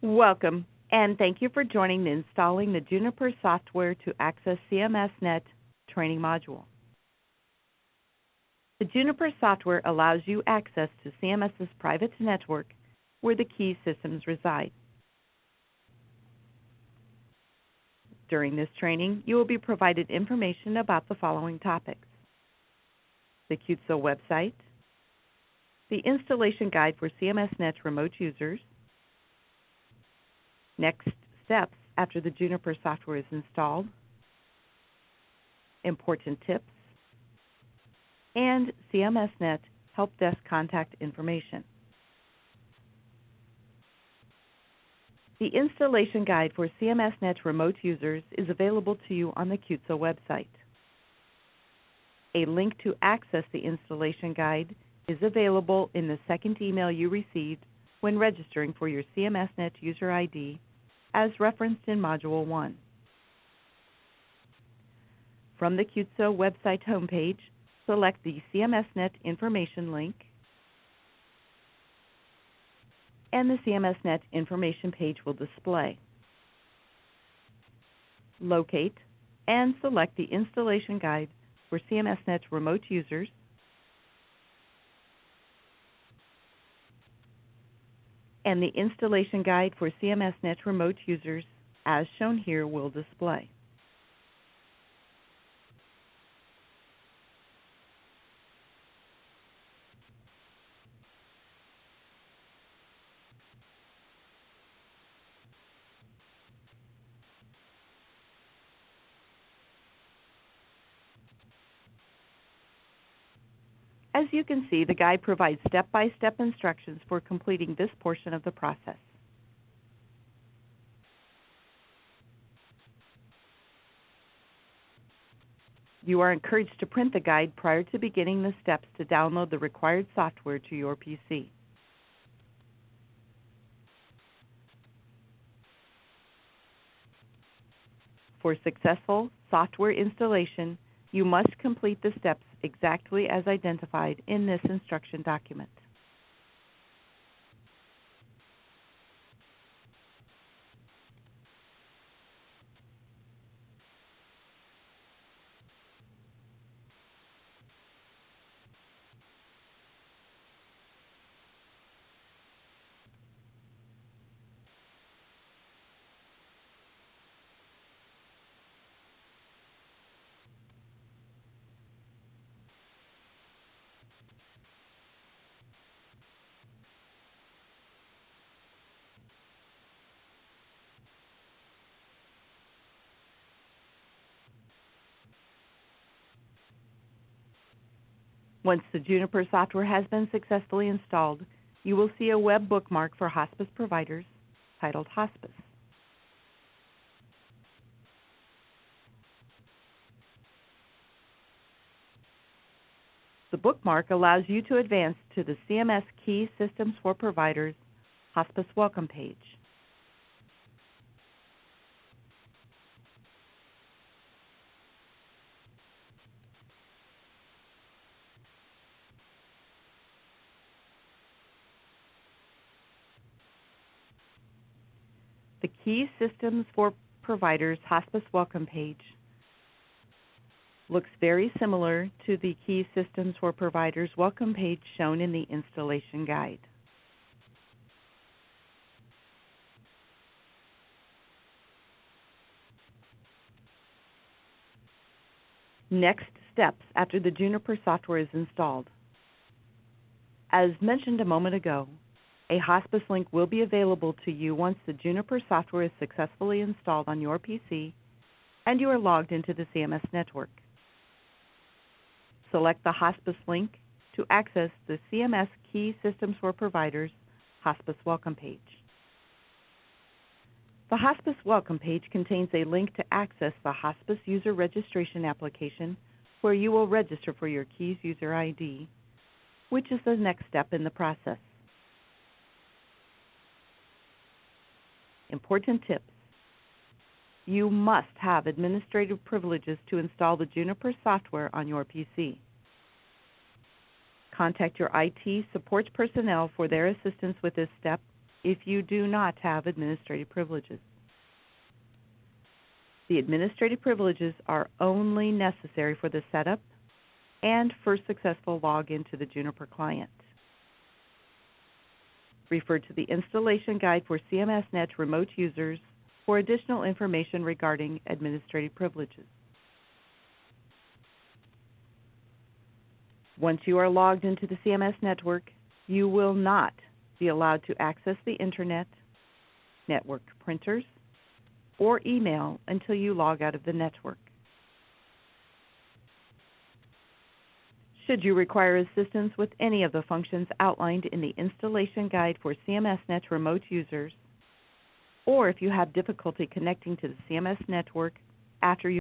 Welcome, and thank you for joining the Installing the Juniper Software to Access CMSNet training module. The Juniper software allows you access to CMS's private network where the key systems reside. During this training, you will be provided information about the following topics: the QTSO website, the installation guide for CMSNet remote users, next steps after the Juniper software is installed, important tips, and CMSNet Help Desk contact information. The installation guide for CMSNet remote users is available to you on the QTSO website. A link to access the installation guide is available in the second email you received when registering for your CMSNet user ID as referenced in Module 1. From the QTSO website homepage, select the CMSNet information link, and the CMSNet information page will display. Locate and select the installation guide for CMSNet remote users, and the installation guide for CMSNet remote users, as shown here, will display. As you can see, the guide provides step-by-step instructions for completing this portion of the process. You are encouraged to print the guide prior to beginning the steps to download the required software to your PC. For successful software installation, you must complete the steps exactly as identified in this instruction document. Once the Juniper software has been successfully installed, you will see a web bookmark for hospice providers titled Hospice. The bookmark allows you to advance to the CMS Key Systems for Providers Hospice Welcome page. The Key Systems for Providers Hospice Welcome page looks very similar to the Key Systems for Providers Welcome page shown in the installation guide. Next steps after the Juniper software is installed. As mentioned a moment ago, a hospice link will be available to you once the Juniper software is successfully installed on your PC and you are logged into the CMS network. Select the hospice link to access the CMS Key Systems for Providers Hospice Welcome page. The Hospice Welcome page contains a link to access the Hospice User Registration application where you will register for your Keys User ID, which is the next step in the process. Important tips. You must have administrative privileges to install the Juniper software on your PC. Contact your IT support personnel for their assistance with this step if you do not have administrative privileges. The administrative privileges are only necessary for the setup and for successful login to the Juniper client. Refer to the installation guide for CMSNet remote users for additional information regarding administrative privileges. Once you are logged into the CMS network, you will not be allowed to access the Internet, network printers, or email until you log out of the network. Should you require assistance with any of the functions outlined in the installation guide for CMSNet remote users, or if you have difficulty connecting to the CMS network after you